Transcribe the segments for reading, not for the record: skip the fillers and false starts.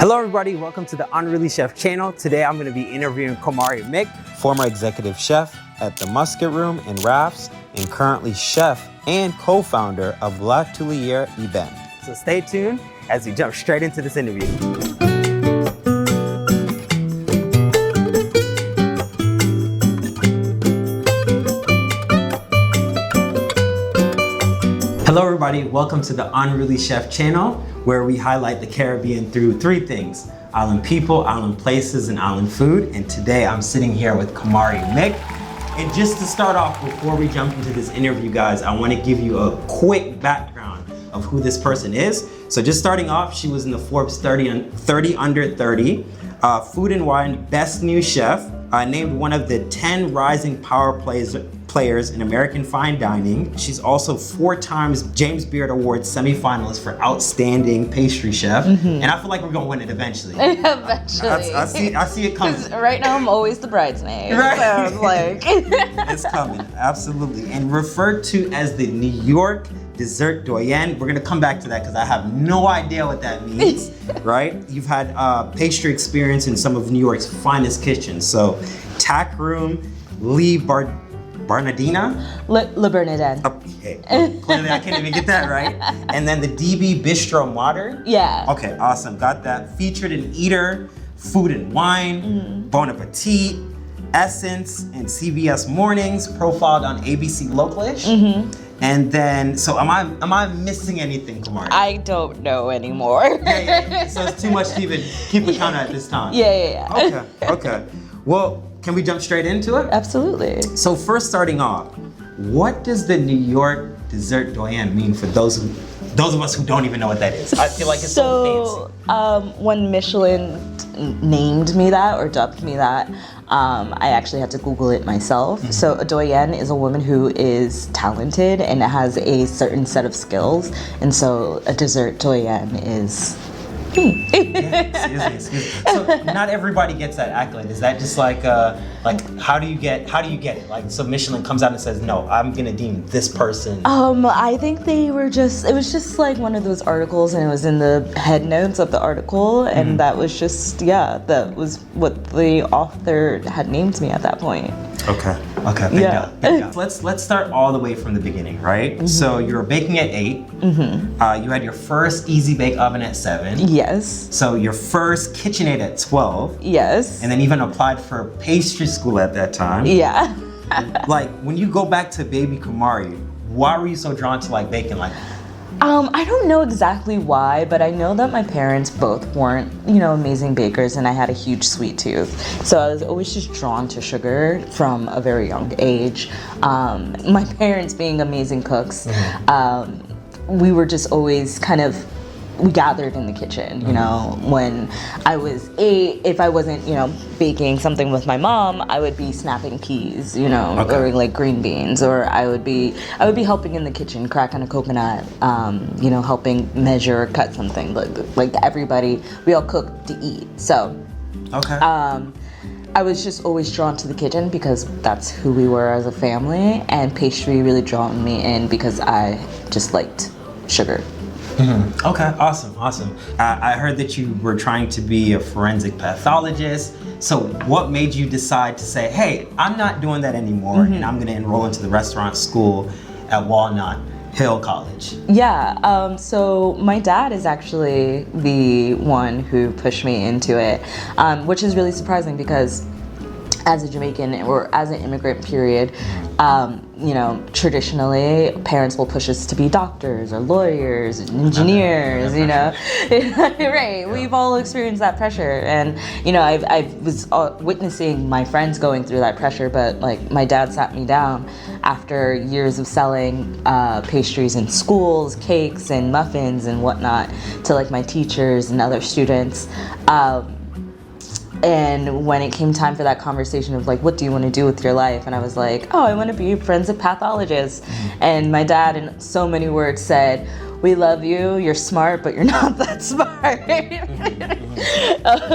Hello everybody, welcome to the Unruly Chef channel. Today I'm going to be interviewing Camari Mick, former executive chef at the Musket Room in Rafts and currently chef and co-founder of La Tuliere Eben. So stay tuned as we jump straight into this interview. Hello everybody, welcome to the Unruly Chef channel, where we highlight the Caribbean through three things: island people, island places, and island food. And today I'm sitting here with Camari Mick. And just to start off, before we jump into this interview, guys, I want to give you a quick background of who this person is. So just starting off, she was in the Forbes 30 Under 30 Food and Wine Best New Chef, named one of the 10 rising power players in American fine dining. She's also 4 times James Beard Award semifinalist for Outstanding Pastry Chef. And I feel like we're gonna win it eventually. Eventually. I see it coming. Right now I'm always the bridesmaid. Right. So I was like It's coming, absolutely. And referred to as the New York Dessert Doyenne. We're gonna come back to that because I have no idea what that means, right? You've had pastry experience in some of New York's finest kitchens. So Tack Room, Lee Bernardina? Le Bernardin. Okay, clearly I can't even get that right. And then the DB Bistro Modern? Yeah. Okay, awesome, got that. Featured in Eater, Food and Wine, Bon Appetit, Essence, and CBS Mornings, profiled on ABC Localish. And then, so am I missing anything, Camari? I don't know anymore. Yeah. So it's too much to even keep a count at this time. Yeah. Okay. Well, can we jump straight into it? Absolutely. So first, starting off, what does the New York Dessert Doyenne mean for those of us who don't even know what that is? I feel like it's so fancy. When Michelin named me that or dubbed me that, I actually had to Google it myself. So a doyenne is a woman who is talented and has a certain set of skills, and so a dessert doyenne is. Excuse me. So not everybody gets that accolade. Is that just like how do you get it? Like, so Michelin comes out and says, no, I'm gonna deem this person. I think it was just like one of those articles, and it was in the head notes of the article, and that was just, that was what the author had named me at that point. Okay. Big deal. Let's start all the way from the beginning, right? So you were baking at 8. You had your first easy bake oven at 7. Yes. So your first KitchenAid at 12. Yes. And then even applied for pastry school at that time. Yeah. Like, when you go back to baby Camari, why were you so drawn to like baking? Like, I don't know exactly why, but I know that my parents both weren't, amazing bakers, and I had a huge sweet tooth. So I was always just drawn to sugar from a very young age. My parents being amazing cooks, we were just always we gathered in the kitchen, when I was 8, if I wasn't, baking something with my mom, I would be snapping peas, or like green beans, or I would be helping in the kitchen, cracking a coconut, helping measure, cut something, like everybody, we all cook to eat. So, I was just always drawn to the kitchen because that's who we were as a family, and pastry really drawn me in because I just liked sugar. Okay, awesome. I heard that you were trying to be a forensic pathologist. So what made you decide to say, hey, I'm not doing that anymore, and I'm gonna enroll into the restaurant school at Walnut Hill College? Yeah, so my dad is actually the one who pushed me into it, which is really surprising because as a Jamaican or as an immigrant period, traditionally parents will push us to be doctors or lawyers, engineers, right? We've all experienced that pressure, and I was witnessing my friends going through that pressure, but like my dad sat me down after years of selling pastries in schools, cakes and muffins and whatnot to like my teachers and other students. And when it came time for that conversation of like, what do you want to do with your life? And I was like, I want to be a forensic pathologist. And my dad, in so many words, said, we love you, you're smart, but you're not that smart.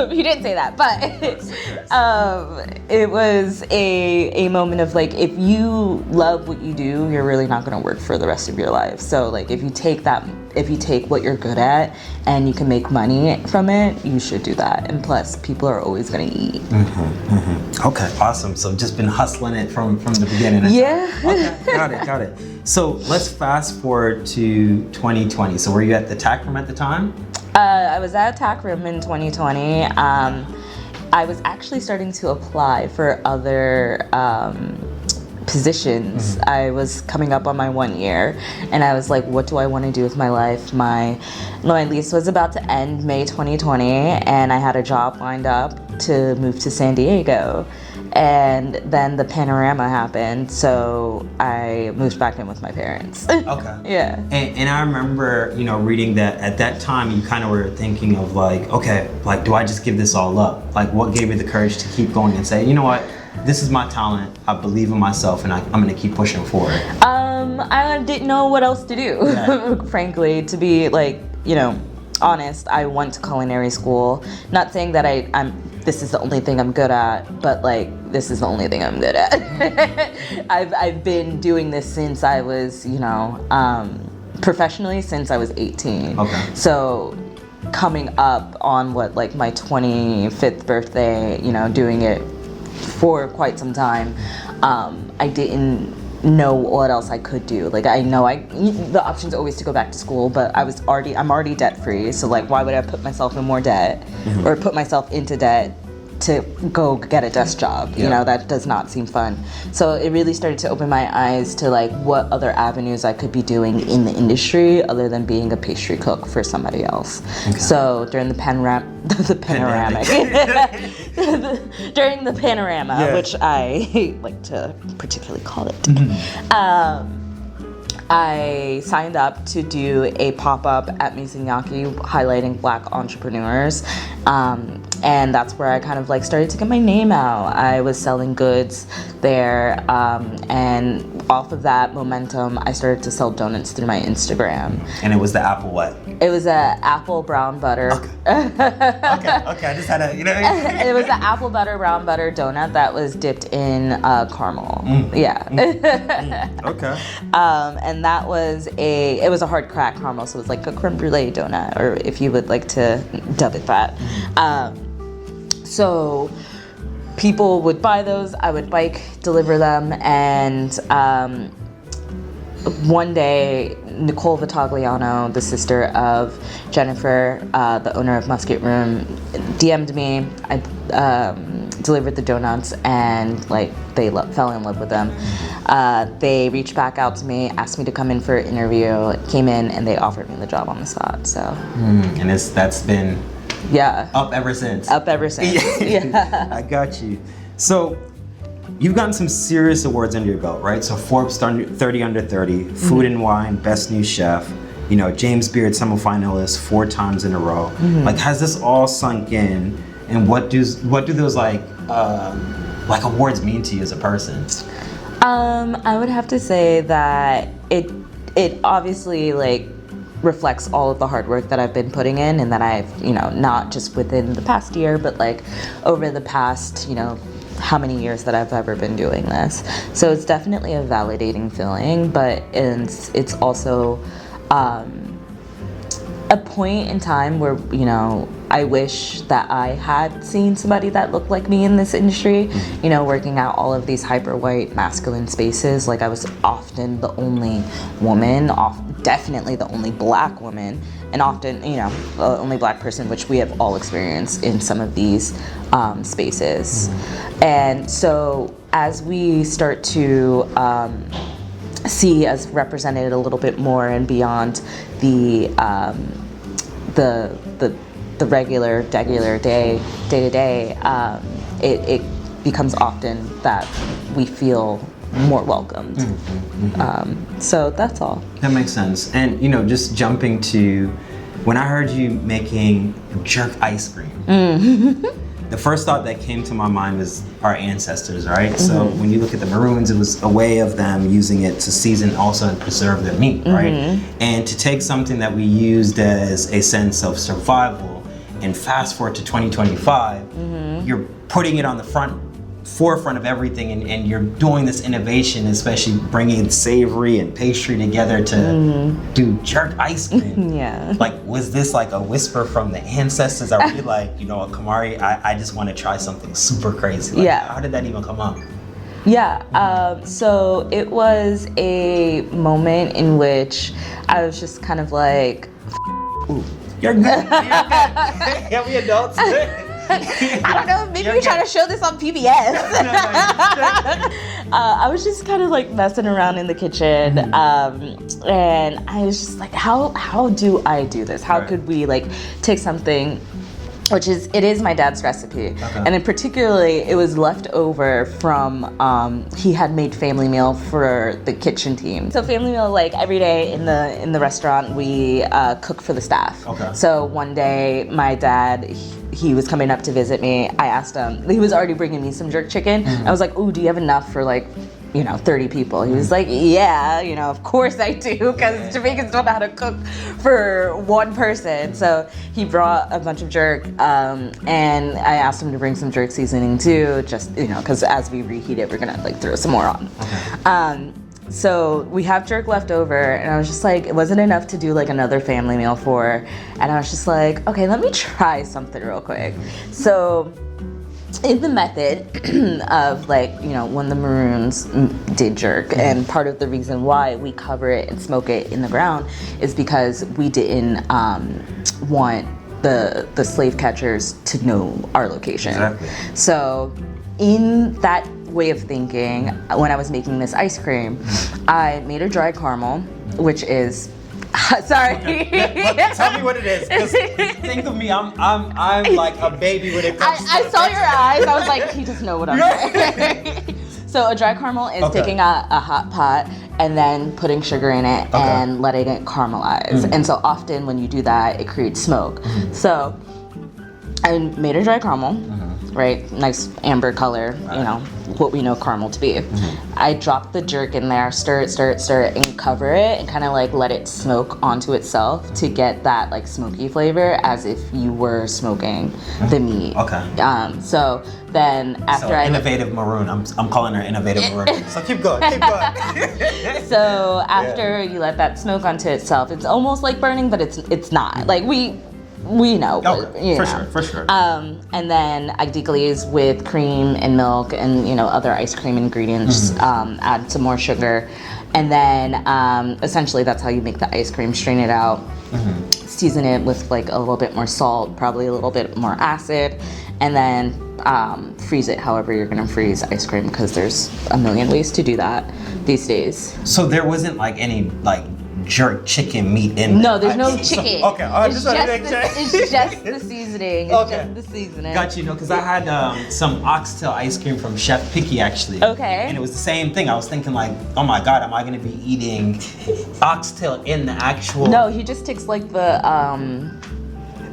He didn't say that, but it was a moment of like, if you love what you do, you're really not going to work for the rest of your life. So like, if you take what you're good at and you can make money from it, you should do that. And plus, people are always going to eat. Okay, awesome. So just been hustling it from the beginning. Yeah. Okay, got it. So let's fast forward to 2020. So were you at the TAC room at the time? I was at a TAC room in 2020. I was actually starting to apply for other positions. I was coming up on my 1 year, and I was like, what do I want to do with my life? My lease was about to end May 2020, and I had a job lined up to move to San Diego. And then the panorama happened, so I moved back in with my parents. Okay. Yeah. And I remember, reading that at that time you kind of were thinking of like, okay, like, do I just give this all up? Like, what gave you the courage to keep going and say, you know what, this is my talent, I believe in myself, and I'm gonna keep pushing forward? I didn't know what else to do, frankly, to be like, honest. I went to culinary school, not saying that this is the only thing I'm good at, but like, this is the only thing I'm good at. I've been doing this since I was, professionally since I was 18. Okay. So coming up on my 25th birthday, doing it for quite some time, I didn't know what else I could do. Like, I know the option's always to go back to school, but I'm already debt free. So like, why would I put myself in more debt or put myself into debt to go get a desk job? That does not seem fun. So it really started to open my eyes to like what other avenues I could be doing in the industry other than being a pastry cook for somebody else. Okay. So during the panoramic during the panorama, which I like to particularly call it, I signed up to do a pop-up at Mizunaki highlighting Black entrepreneurs. And that's where I kind of like started to get my name out. I was selling goods there, and off of that momentum, I started to sell donuts through my Instagram. And it was the apple what? It was a apple brown butter. Okay. I just had a, It was an apple butter brown butter donut that was dipped in caramel. Yeah. Okay. And that was it was a hard crack caramel, so it was like a creme brulee donut, or if you would like to dub it that. So people would buy those, I would bike deliver them, and one day Nicole Vitagliano, the sister of Jennifer, the owner of Musket Room, DM'd me. I delivered the donuts, and like they fell in love with them. They reached back out to me, asked me to come in for an interview, came in, and they offered me the job on the spot. So and that's been up ever since. Yeah. I got you. So you've gotten some serious awards under your belt, right? So Forbes 30 Under 30, Food and Wine, Best New Chef, James Beard semifinalist 4 times in a row. Like, has this all sunk in, and what do those like awards mean to you as a person? I would have to say that it obviously like reflects all of the hard work that I've been putting in, and that I've, not just within the past year, but like over the past, how many years that I've ever been doing this. So it's definitely a validating feeling, but it's also a point in time where, I wish that I had seen somebody that looked like me in this industry, working out all of these hyper white masculine spaces. Like, I was often the only woman, definitely the only Black woman, and often, the only Black person, which we have all experienced in some of these spaces. And so as we start to see us represented a little bit more and beyond the regular day-to-day, it becomes often that we feel more welcomed. So that's all. That makes sense. And just jumping to when I heard you making jerk ice cream, the first thought that came to my mind was our ancestors, right? So when you look at the Maroons, it was a way of them using it to season also and preserve their meat, right? And to take something that we used as a sense of survival and fast forward to 2025, you're putting it on the forefront of everything, and you're doing this innovation, especially bringing savory and pastry together to do jerk ice cream. Yeah. Like, was this like a whisper from the ancestors? Are we like, you know, Camari, I just want to try something super crazy? Like, Yeah. how did that even come up? Yeah, so it was a moment in which I was just kind of like, ooh. You're good. You're good. Yeah, we adults. I don't know, maybe we're trying to show this on PBS. I was just kind of like messing around in the kitchen, and I was just like, how do I do this? How could we like take something, which it is my dad's recipe, and then particularly it was left over from he had made family meal for the kitchen team. So family meal, like every day in the restaurant, we cook for the staff. So one day my dad, he was coming up to visit me. I asked him, he was already bringing me some jerk chicken. I was like, ooh, do you have enough for like, 30 people? He was like, yeah, of course I do, because Jamaicans don't know how to cook for one person. So he brought a bunch of jerk, and I asked him to bring some jerk seasoning too, just, because as we reheat it, we're gonna like throw some more on. So we have jerk left over, and I was just like, it wasn't enough to do like another family meal for, and I was just like, okay, let me try something real quick. So in the method of like, when the Maroons did jerk, and part of the reason why we cover it and smoke it in the ground is because we didn't want the slave catchers to know our location. Exactly. So in that way of thinking, when I was making this ice cream, I made a dry caramel, which is sorry. Tell me what it is. 'Cause think of me, I'm like a baby when it comes to I saw your eyes. I was like, he doesn't know what I'm saying. So a dry caramel is taking a hot pot and then putting sugar in it and letting it caramelize. And so often when you do that, it creates smoke. So I made a dry caramel, right? Nice amber color, what we know caramel to be. I dropped the jerk in there, stir it, and cover it, and kind of like let it smoke onto itself to get that like smoky flavor as if you were smoking the meat. So then after innovative maroon. I'm calling her innovative maroon. So keep going. So after you let that smoke onto itself, it's almost like burning, but it's not. Like we know. For sure. And then I deglaze with cream and milk and other ice cream ingredients. Add some more sugar, and then essentially that's how you make the ice cream. Strain it out, season it with like a little bit more salt, probably a little bit more acid, and then freeze it however you're gonna freeze ice cream, because there's a million ways to do that these days. So there wasn't like any like jerk chicken meat in No, there's no chicken. It's just the seasoning. It's just the seasoning. Got you. Because I had some oxtail ice cream from Chef Picky actually. And it was the same thing. I was thinking like, oh my God, am I gonna be eating oxtail in the actual? No, he just takes like the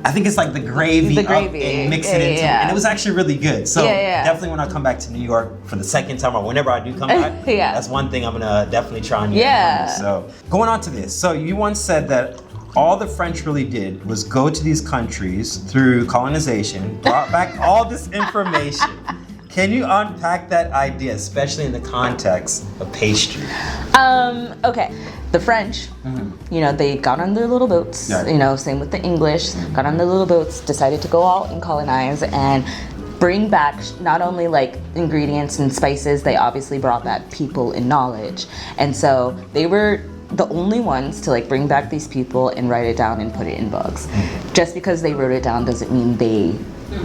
I think it's like the gravy, and mix it into, and it was actually really good. So definitely when I come back to New York for the second time, or whenever I do come back, that's one thing I'm gonna definitely try on you. So going on to this, so you once said that all the French really did was go to these countries through colonization, brought back all this information. Can you unpack that idea, especially in the context of pastry? Okay. The French, they got on their little boats, same with the English, got on their little boats, decided to go out and colonize and bring back not only like ingredients and spices, they obviously brought back people and knowledge. And so they were the only ones to like bring back these people and write it down and put it in books. Just because they wrote it down doesn't mean they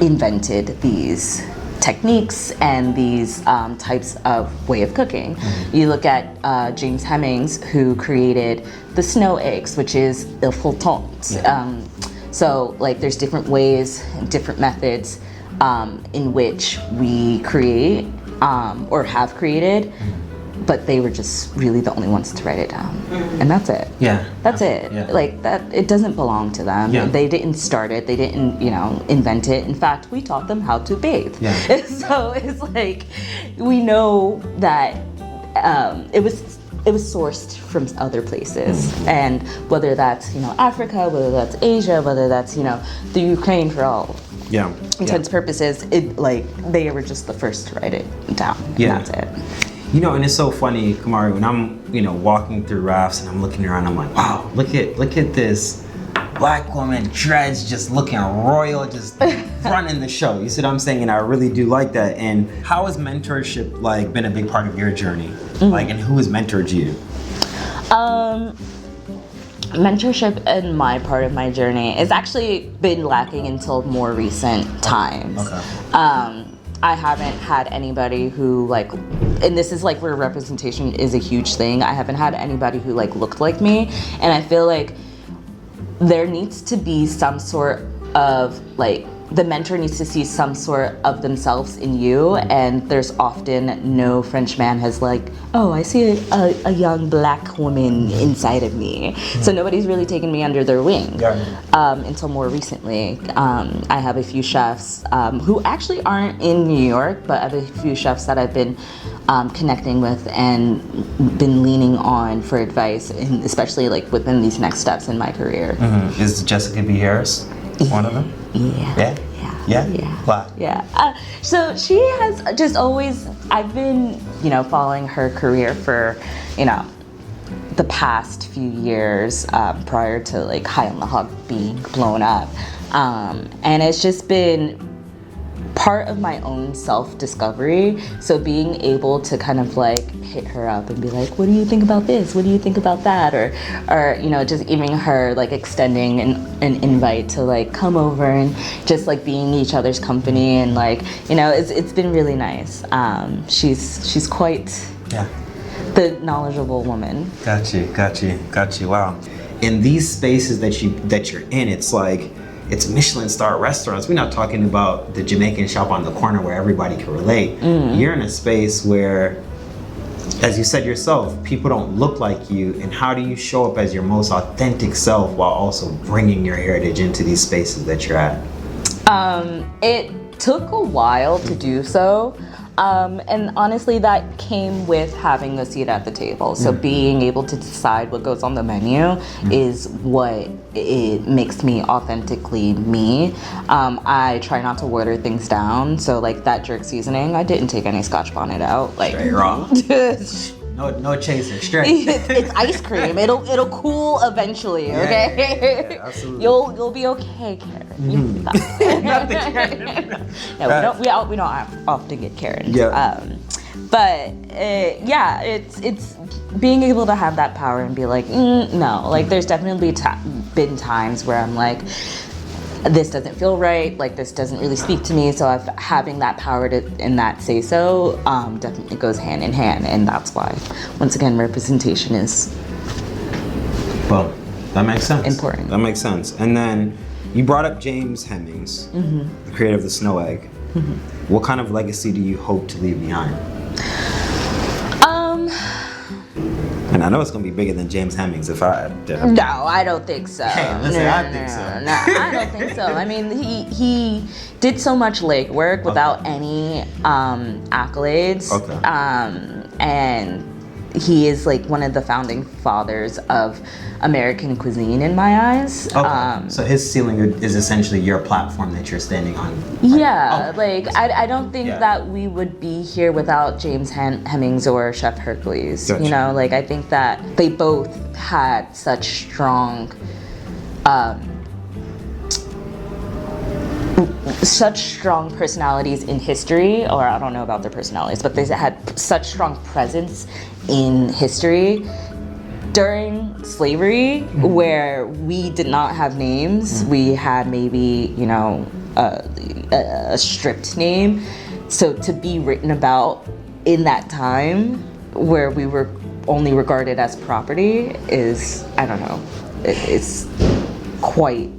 invented these techniques and these types of way of cooking. You look at James Hemings, who created the snow eggs, which is il flottant. So like there's different ways, different methods in which we create or have created, but they were just really the only ones to write it down. And that's it. That's it. Like that, it doesn't belong to them. They didn't start it. They didn't, invent it. In fact, we taught them how to bathe. So it's like, we know that it was it was sourced from other places, and whether that's Africa, whether that's Asia, whether that's the Ukraine, for all intents purposes, it like they were just the first to write it down. Yeah, and that's it. And it's so funny, Camari, when I'm walking through rafts and I'm looking around, I'm like, wow, look at this Black woman, dreads, just looking royal, just running the show. You see what I'm saying? And I really do like that. And how has mentorship like been a big part of your journey? Like, and who has mentored you? Mentorship in my part of my journey has actually been lacking until more recent times. Okay. I haven't had anybody who like, and this is like where representation is a huge thing. I haven't had anybody who like looked like me, and I feel like there needs to be some sort of like, the mentor needs to see some sort of themselves in you, and there's often no French man has like, oh, I see a young Black woman inside of me. So nobody's really taken me under their wing until more recently. I have a few chefs who actually aren't in New York, but I have a few chefs that I've been connecting with and been leaning on for advice, and especially like within these next steps in my career. Is Jessica B. Harris one of them? Yeah. Why? Yeah. So she has just always, I've been, following her career for, the past few years prior to like High on the Hog being blown up. And it's just been part of my own self-discovery. So being able to kind of like hit her up and be like, what do you think about this? What do you think about that? Or just even her like extending an invite to like come over and just like being each other's company, and like, it's been really nice. She's quite the knowledgeable woman. Got you. Wow. In these spaces that you're in, it's like, it's Michelin star restaurants. We're not talking about the Jamaican shop on the corner where everybody can relate. You're in a space where, as you said yourself, people don't look like you. And how do you show up as your most authentic self while also bringing your heritage into these spaces that you're at? It took a while to do so. And honestly, that came with having a seat at the table. So being able to decide what goes on the menu is what it makes me authentically me. I try not to water things down. So like that jerk seasoning, I didn't take any Scotch bonnet out. Like straight raw. No chaser, straight. It's ice cream. It'll cool eventually. Okay. Yeah, absolutely. You'll be okay, Karen. You'll be fine. No, we don't often get Karen. Yeah. But it's being able to have that power and be like, no. Like there's definitely been times where I'm like, this doesn't feel right, like this doesn't really speak to me. So having that power and that say so definitely goes hand in hand, and that's why, once again, representation is that makes sense. Important. That makes sense. And then you brought up James Hemings, the creator of the Snow Egg. What kind of legacy do you hope to leave behind? And I know it's gonna be bigger than James Hemings if I did. No, I don't think so. Hey, listen, I think so. No, I don't think so. I mean, he did so much legwork without any accolades. And he is like one of the founding fathers of American cuisine in my eyes. So his ceiling is essentially your platform that you're standing on. I don't think that we would be here without James Hemings or Chef Hercules. Gotcha. I think that they both had such strong personalities in history, or I don't know about their personalities, but they had such strong presence in history during slavery, where we did not have names. We had maybe, a stripped name. So to be written about in that time where we were only regarded as property is, I don't know, it's quite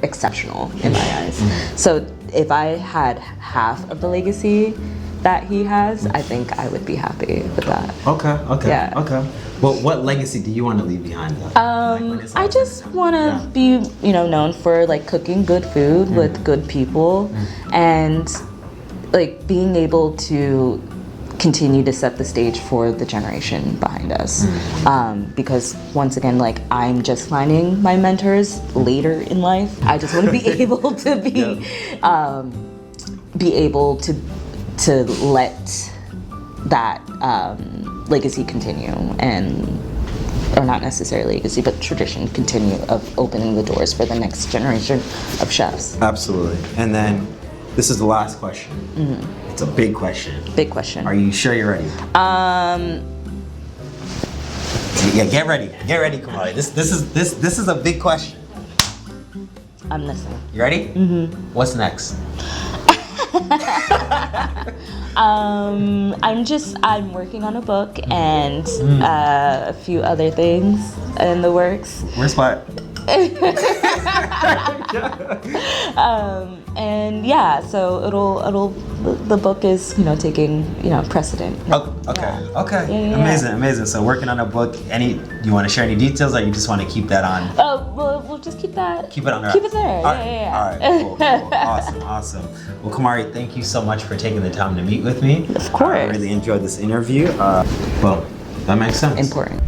exceptional in my eyes. So if I had half of the legacy that he has, I think I would be happy with that. Okay. Well, what legacy do you want to leave behind though? I just want to be, known for like cooking good food with good people, and like being able to continue to set the stage for the generation behind us. Because once again, like, I'm just finding my mentors later in life. I just want to be able to be able to let that legacy continue, or not necessarily legacy, but tradition continue of opening the doors for the next generation of chefs. Absolutely. And then this is the last question. It's a big question. Big question. Are you sure you're ready? Yeah, get ready, Camari. This is a big question. I'm listening. You ready? What's next? I'm working on a book and a few other things in the works. Where's Spot? And yeah, so the book is, taking, precedent. Oh, okay. Yeah. Okay. Yeah. Amazing. So working on a book. Do you want to share any details, or you just want to keep that on? Oh, we'll just keep that. Keep it on there. Keep it there. All Yeah. right. Cool. Awesome. Well, Camari, thank you so much for taking the time to meet with me. Of course. I really enjoyed this interview. Well, that makes sense. Important.